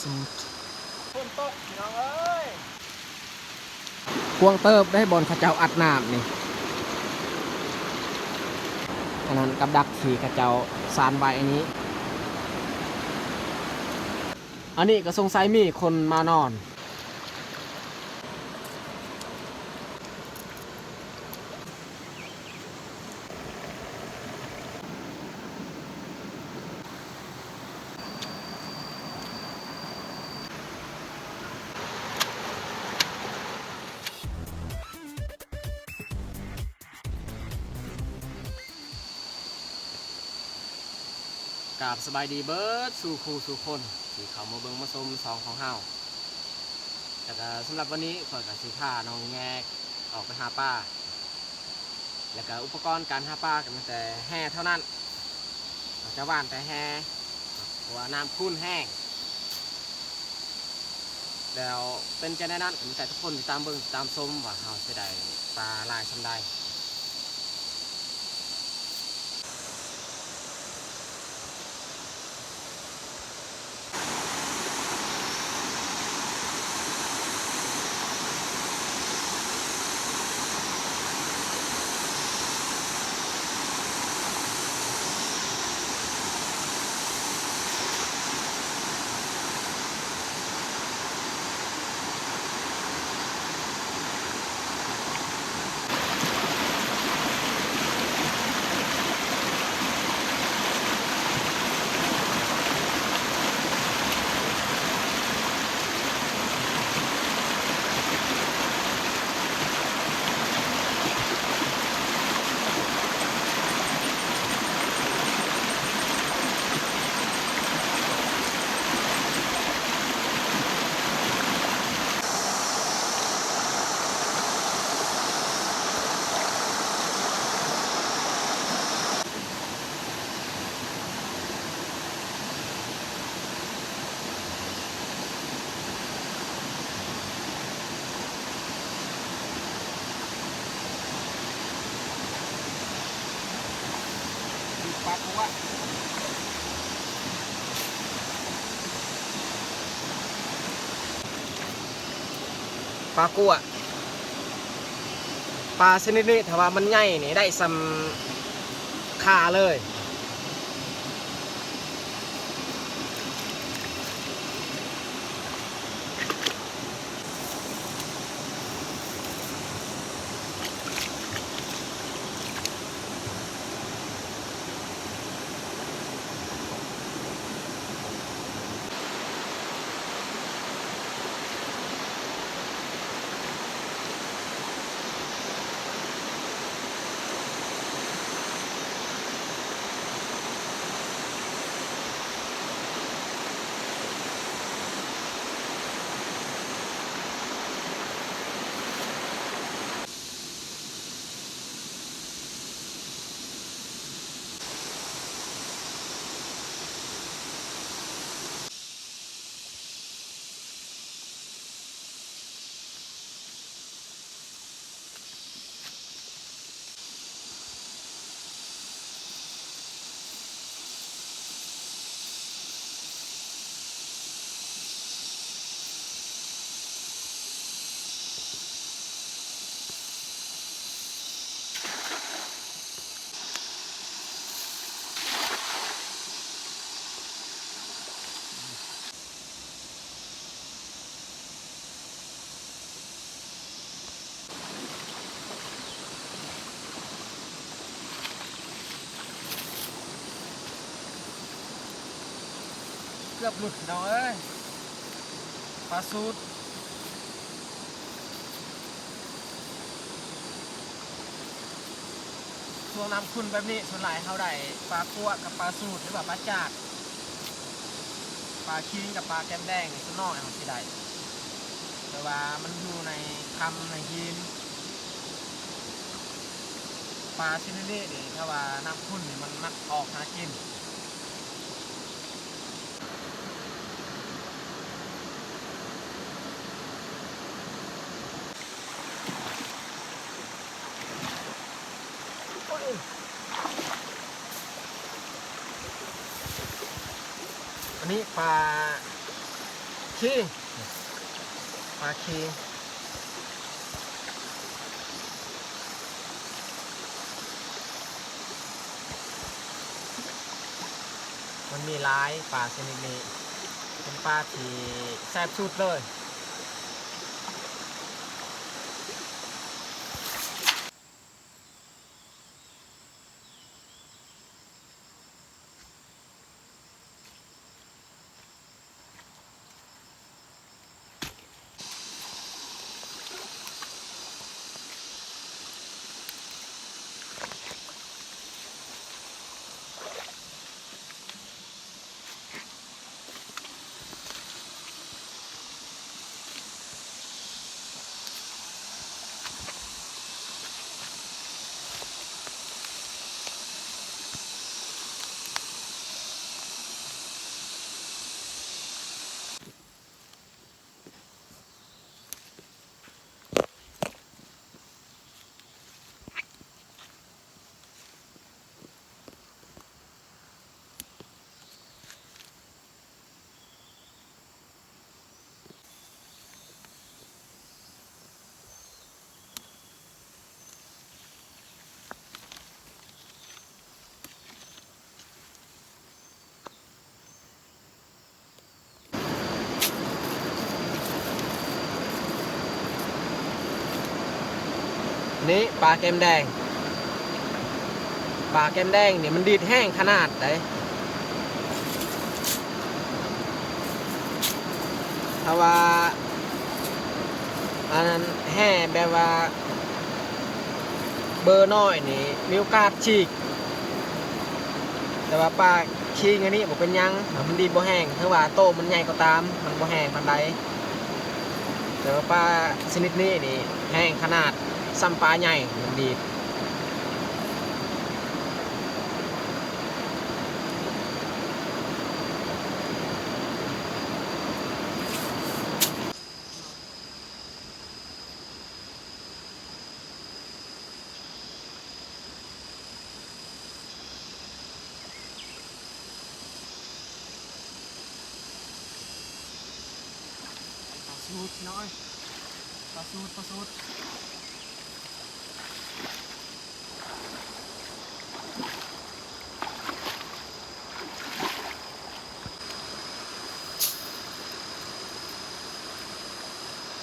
สูตรฝนตกพี่น้องเอ้ยกวงเติบได้บอลข้าเจ้าอัดน้ำนี่อันนั้นกับดักขี่ข้าเจ้าสารใบอันนี้อันนี้ก็สงสัยมีคนมานอนกราบสบายดีเบิร์ดสู่ครูสู่คนที่เขามาเบิ่งมาชมซองของเฮาแต่ก็สำหรับวันนี้ข่อยกับสีผ้าน้องแงกออกไปหาปลาแล้วก็อุปกรณ์การหาปลาก็มีแต่แห่เท่านั้นเราจะว่านแต่แห่เพราะว่าน้ำคุ้นแห้งแล้วเป็นใจในนั้นก็มีแต่ทุกคนที่ตามเบิ่งตามชมว่าเฮาจะได้ปลาลายชำได้ปลากัวปลากัวปลาชนิดนี้ถ้าว่ามันใหญ่นี่ได้ซ้ำขาเลยเกือบหลุดน้องเอ้ยปลาสูตรช่วงน้ำขึ้นแบบนี้ส่วนหลายเขาได้ปลากัวกับปลาสูตรหรือว่าปลาจากปลาคิงกับปลาแก้มแดงส่วนน้อยเขาสิได้แต่ว่ามันอยู่ในคำในหินปลาชนิดนี้ถ้าว่าน้ำขึ้นมันมักออกหากิน อันนี้ปลา คิงปลาคิงมันมีหลายปลาชนิดนี้เป็นปลาที่แซ่บสุดเลยนี่ปลาแก้มแดงปลาแก้มแดงเนี่ยมันดีดแห้งขนาดไหนถ้าว่าอันนั้นแห่แบบว่าเบอร์น้อยนี่มีโอกาสฉีกแต่ว่าปลาคิงอันนี้บอกเป็นยังมันดีดบ่แห้งถ้าว่าโตมันใหญ่ก็ตามมันบ่แห้งมันใดแต่ว่าปลาชนิดนี้นี่แห้งขนาดซ้ำปลาใหญ่มันดีดปลาสูดน้อยปลาสูดปลาสูด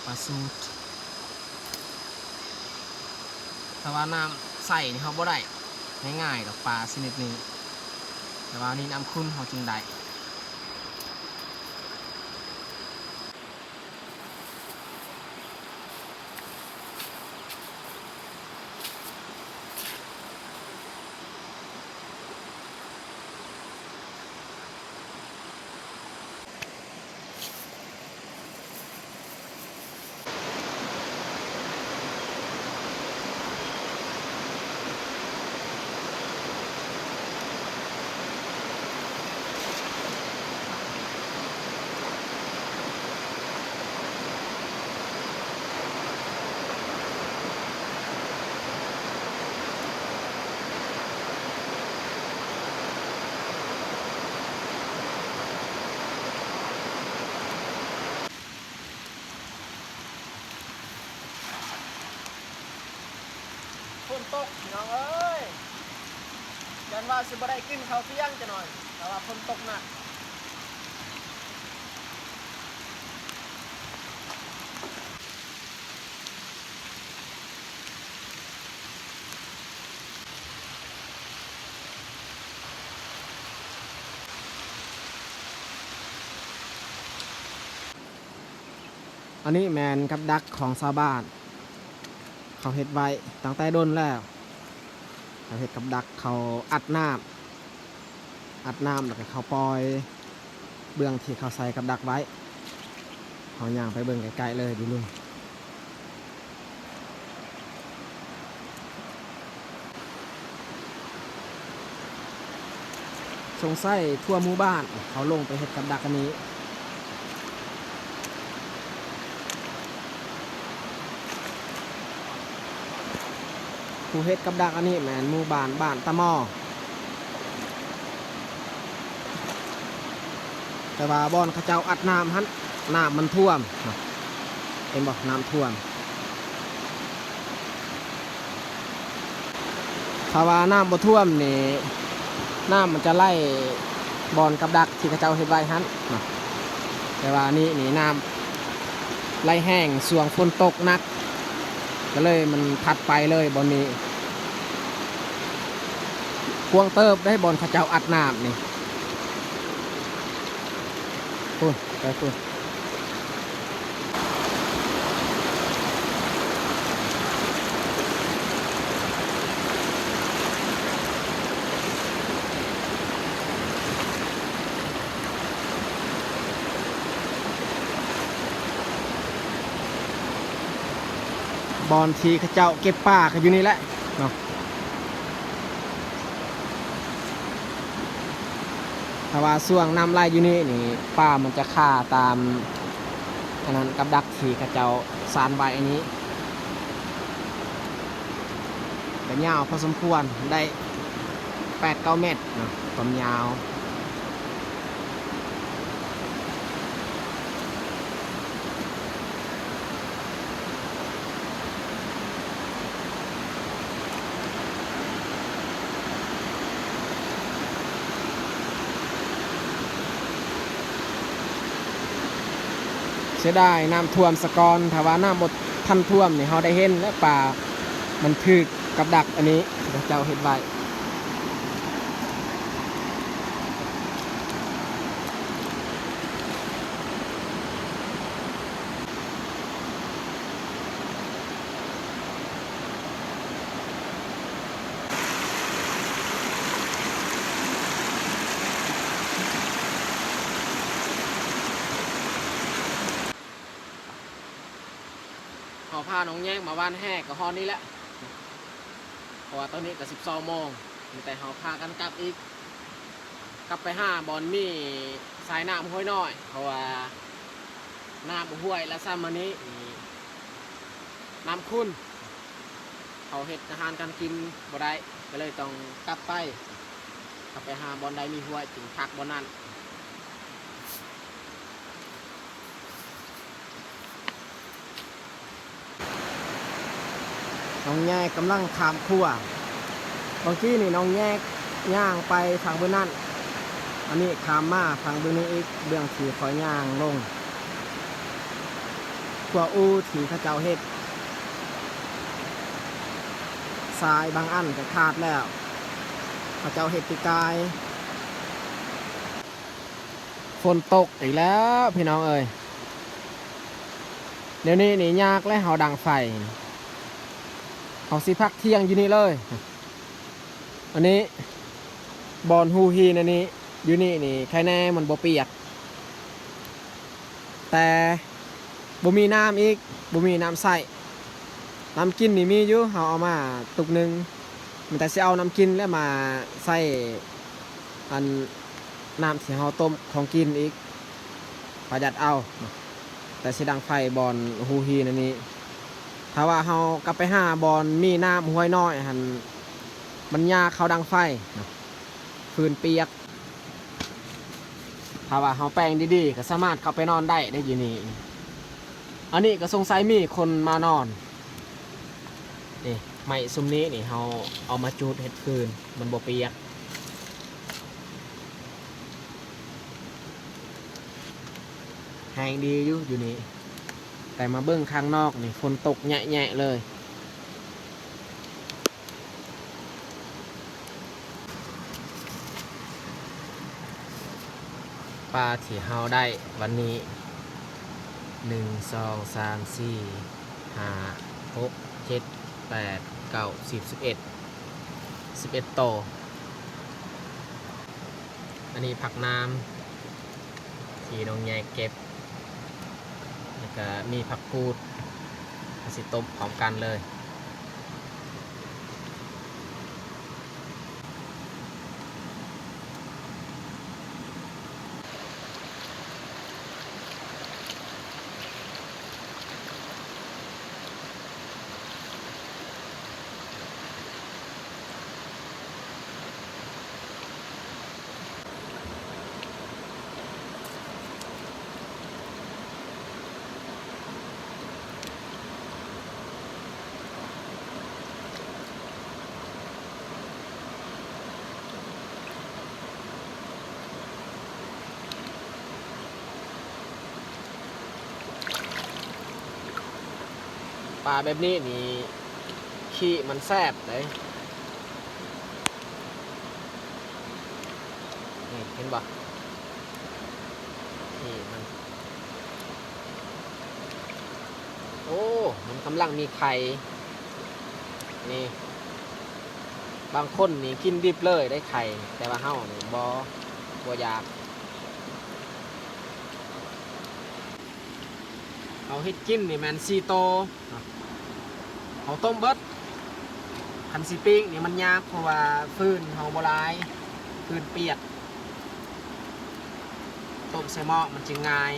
ปลาสูดแต่ว่าน้ำใส่นี่เขาบ่ได้ง่ายๆดอกปลาชนิดนี้แต่ว่านี่น้ำขุ่นเขาจึงได้ฝนตกพี่น้องเอ้ยยันว่าสิบ่ได้กินข้าวเที่ยงจะหน่อยแต่ว่าฝนตกหนักอันนี้แมนกับดักของชาวบ้านเขาเฮ็ดไว้ตั้งแต่โดนแล้วเขาเฮ็ดกับดักเขาอัดน้ำแล้วก็เขาปล่อยเบื้องที่เขาใส่กับดักไว้เขาย่างไปเบื้องไกลๆเลยดูลุงสงสัยทั่วหมู่บ้านเขาลงไปเฮ็ดกับดักอันนี้ผู้เฮ็ดกับดักอันนี้แม่นหมู่บ้านบ้านตะหม้อแต่ว่าบ่อนเขาเจ้าอัดน้ำหัน น้ำมันท่วมเห็นบอกน้ำท่วมถ้าว่าน้ำบ่ท่วมนี่น้ำมันจะไล่บอนกับดักที่เขาเจ้าเฮ็ดไว้ฮั่นแต่ว่านี่น้ำไล่แห้งส่วงฝนตกหนักก็เลยมันพัดไปเลยบอนนี้กวงเติบได้บอนเขาเจ้าอัดน้ำนี่พูดไปพูดบอนทีเขาเจ้าเก็บป่าเขาอยู่นี่แหละเนาะถ้าว่าส่วงน้ำไหลอยู่นี่นี่ป่ามันจะฆ่าตามอันนั้นกับดักทีเขาเจ้าสานไว้อันนี้แต่ยาวพอสมควรได้8-9 เมตรเนาะความยาวเสียดายน้ำท่วมสะกอนถ้าว่าน้ำหมดทันท่วมนี่เขาได้เห็นและป่ามันถึกกับดักอันนี้เจ้าเห็นไว้เขาพาน้องแยกมาบ้านแห่กับฮอนนี้แหละเพราะว่าตอนนี้ก็12 โมงแต่เขาพากันกลับอีกกลับไปบอนมีสายน้ำห้วยน้อยเพราะว่าน้ำห้วยและซ้ำมันนี้น้ำขุ่นเขาเห็ดอาหารการกินบ่ได้ก็เลยต้องกลับไปบอนใดมีห้วยจึงพักบอนนั้นน้องแยกกำลังขามขั้วบางทีนี่น้องแยกย่างไปทางเบื้องนั้นอันนี้ขามมาทางเบื้องนี้อีกเบื้องที่คอยย่างลงขั้วอูที่ข้าเจ้าเฮ็ดทรายบางอันก็ขาดแล้วข้าเจ้าเฮ็ดปีกายฝนตกอีกแล้วพี่น้องเอ้ยเดี๋ยวนี้นี่ยากและเฮาดังไฟเขาสิพักเที่ยงอยู่นี่เลยอันนี้บอนฮูฮีนอันนี้อยู่นี่ใครแน่มันบ่เปียกแต่บ่มีน้ำอีกบ่มีน้ำใส่น้ำกินนี่มีอยู่เขาเอามาตุกหนึ่งมันแต่สิเอาน้ำกินแล้วมาใส่อันน้ำที่เขาต้มของกินอีกประหยัดเอาแต่สิดังไฟบอนฮูฮีนอันนี้ถ้าว่าเขากลับไปบอนมีน้ำห้วยน้อยหันมันยากเขาดังไฟฟืนเปียกถ้าว่าเขาแปลงดีๆก็สามารถเข้าไปนอนได้อยู่นี่อันนี้ก็สงสัยมีคนมานอนนี่ไม้ซุ้มนี้นี่เขาเอามาจูดเห็ดฟืนมันบ่เปียกแห้งดีอยู่นี่แต่มาเบิ้งข้างนอกนี่ฝนตกแnhẹๆเลยปลาที่เฮาได้วันนี้1 2 3 4 5 6 7 8 9 10 11โตอันนี้ผักน้ำที่น้องแยกเก็บแล้วก็มีผักกูดสิต้มพร้อมกันเลย ลาแบบนี้นี่ขี้มันแซ่บเลยนี่เห็นบ่นี่มันโอ้มันกำลังมีไข่นี่บางคนนี่กินดิบเลยได้ไข่แต่ว่าเฮานี่บ่อยากเอาเฮ็ดกินนี่แมนซีโตเอาต้มเบิดคันซีปิ้งนี่มันยากเพราะว่าฟืนเฮาบ่หลายฟืนเปียกต้มใส่หม้อมันจึงง่าย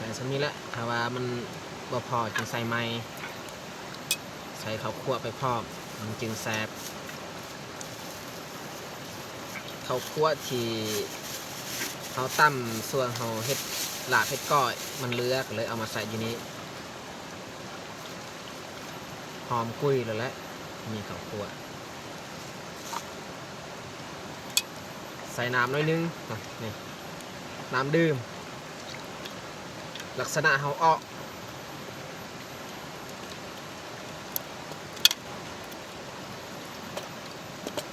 ใส่สมีละถ้าว่ามันบ่พอจึงใส่ไม้ใส่ข้าวคั่วไปพร้อมมันจึงแซ่บข้าวคั่วที่เขาตั้มส่วนเขาเฮ็ดลาบเฮ็ดก้อยมันเหลือก็เลยเอามาใส่อยู่นี้หอมกุยแล้วแหละมีข้าวคั่วใส่น้ำหน่อยนึงนี่น้ำดื่มลักษณะเขาออก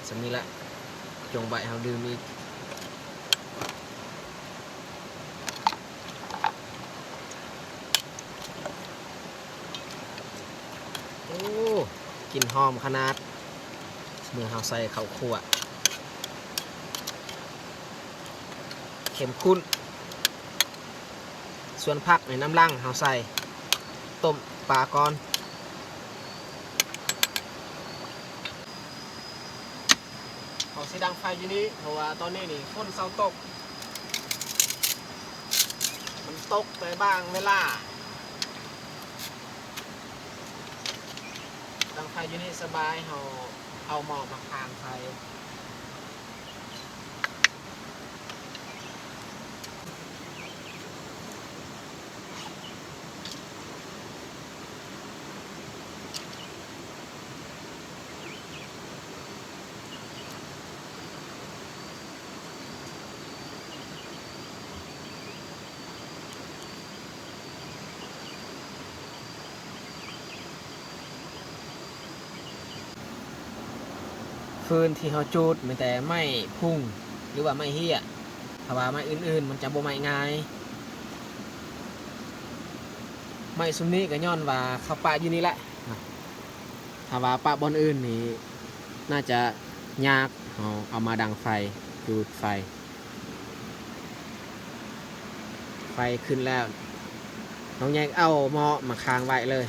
สำนี้ละจงใบเขาดื่มอีกโอ้กลิ่นหอมขนาดเมื่อเขาใส่ข้าวคั่วเข้มข้นส่วนผักในน้ำลังเขาใส่ต้มปลาก่อนเขาสีดังไฟอยู่นี้เพราะว่าตอนนี้นี่ฝนเศร้าตกมันตกไปบ้างเวลาดังไฟอยู่นี่สบายเขาเอาหม้อมาคางไฟฟืนที่เขาจูดมีแต่ไม่พุ่งหรือว่าไม่เหี้ยถ้าว่าไม่อื่นๆมันจะบ่ไหม้ง่ายไม่ซุมนี้ก็ย้อนว่าเขาปะอยู่นี่แหละถ้าว่าปะบอนอื่นนี่น่าจะยากเอามาดังไฟจูดไฟไฟขึ้นแล้วน้องแยกเอาหม้อมาค้างไว้เลย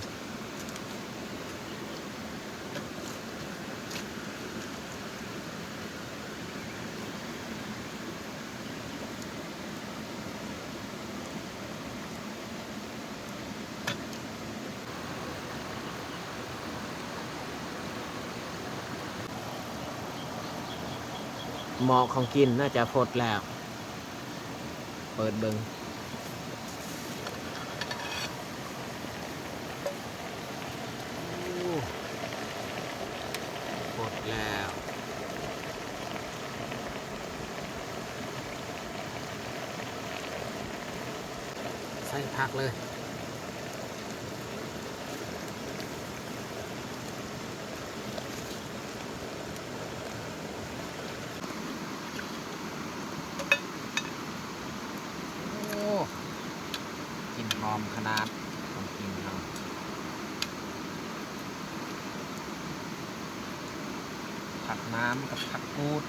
หม้อของกินน่าจะฟดแล้ว เปิดเบิงฟดแล้วใส่ผักเลยกลิ่นหอมขนาด ผักน้ำกับผักกูด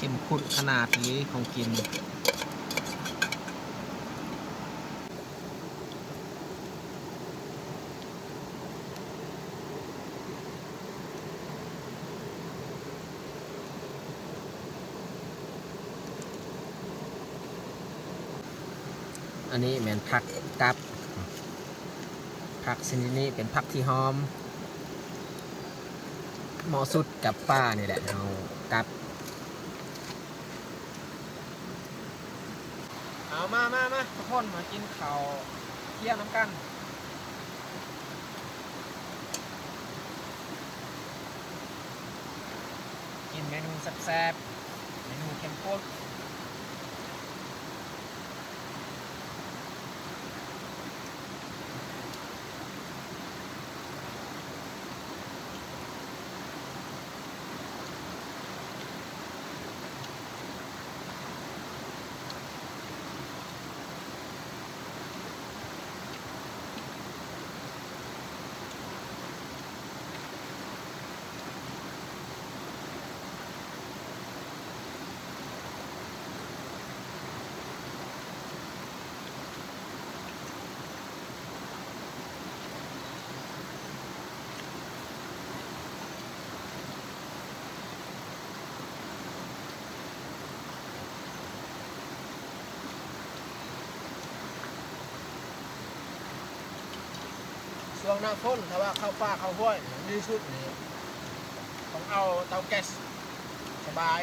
เข้มข้นขนาดนี้ของกินอันนี้เหมือนผักกับผักชนิดนี้เป็นผักที่หอมเหมาะสุดกับป้านี่แหละเอากับเอามาทุกคนมากินข้าวเที่ยงน้ำกันกินเมนูแซ่บๆเมนูเข้มข้นช่วงหน้าฝนถ้าว่าเข้าป่าเข้าห้วยดีสุดนี่ต้องเอาเตาแก๊สสบาย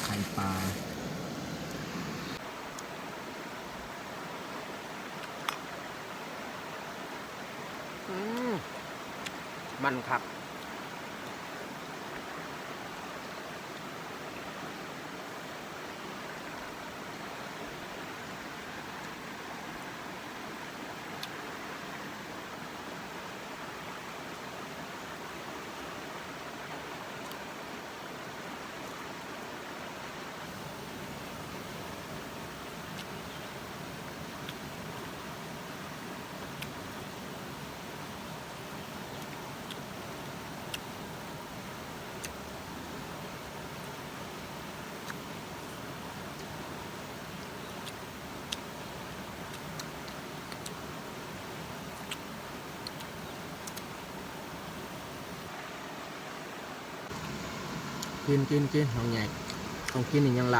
ไข่ปลามันครับกินน้องใหญ่ต้องกินอีกอย่างไร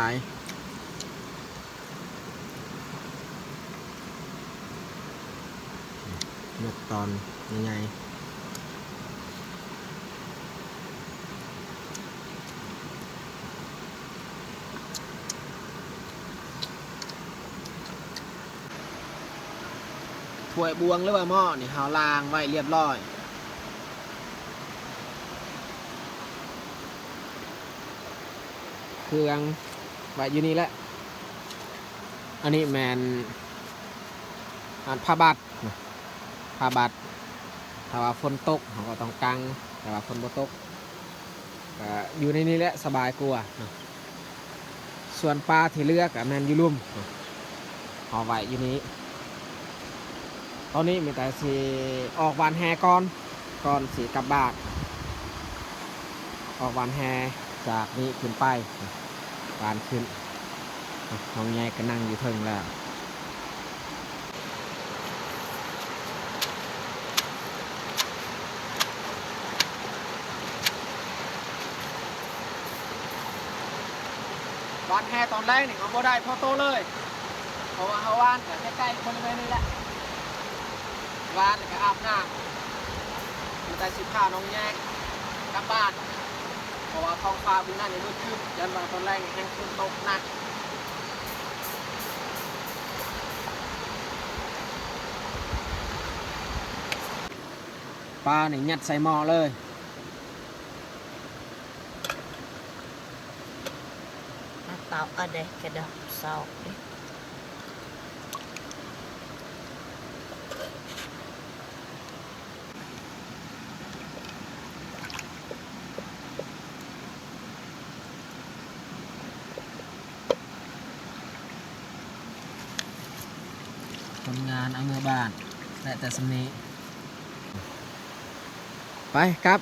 ยกตอนยังไง ถ้วยบวงหรือว่าหม้อนี่เฮาล้างไว้เรียบร้อยเครื่องไว้อยู่นี่แหละอันนี้แมนอันผ้าบัดผ้าบัดถ้าว่าฝนตกเขาก็ต้องกังแต่ว่าฝนบ่ตกก็อยู่ในนี้แหละสบายกว่าส่วนปลาที่เลือกแมนอยู่ลุ่มเอาไว้อยู่นี้ตอนนี้มีแต่สิออกวันแฮก่อนสีกลับบ้านออกวันแฮจากนี้ขึ้นไปวานขึ้นน้องแง่ก็นั่งอยู่เทิงแล้ววานแฮตอนแรกนี่เขาบ่ได้พอโตเลยเพราะว่าเขาวานแต่ใกล้ๆบริเวณนี้แหละวานก็อาบน้ำมีแต่สิผ้าน้องแง่กลับบ้านเพราะว่าท้องฟ้าบุญนั่นนี่มืดขึ้นยันมาตอนแรกแห้งฝนตกหนักปลาเนี่ยยัดใส่หม้อเลยเตาอะไรกระดอกเสาคนงานเอาเมื่อบ้านแต่สำนีไปครับ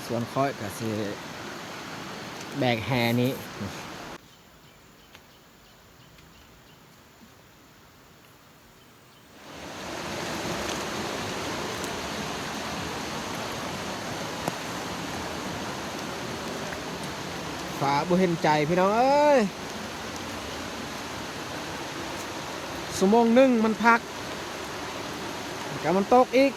ส่วนค่อยก็สิแบกแฮนี้ฟ้าบ่เห็นใจพี่น้องเอ้ยชั่วโมงหนึ่งมันพักกับมันตกอีก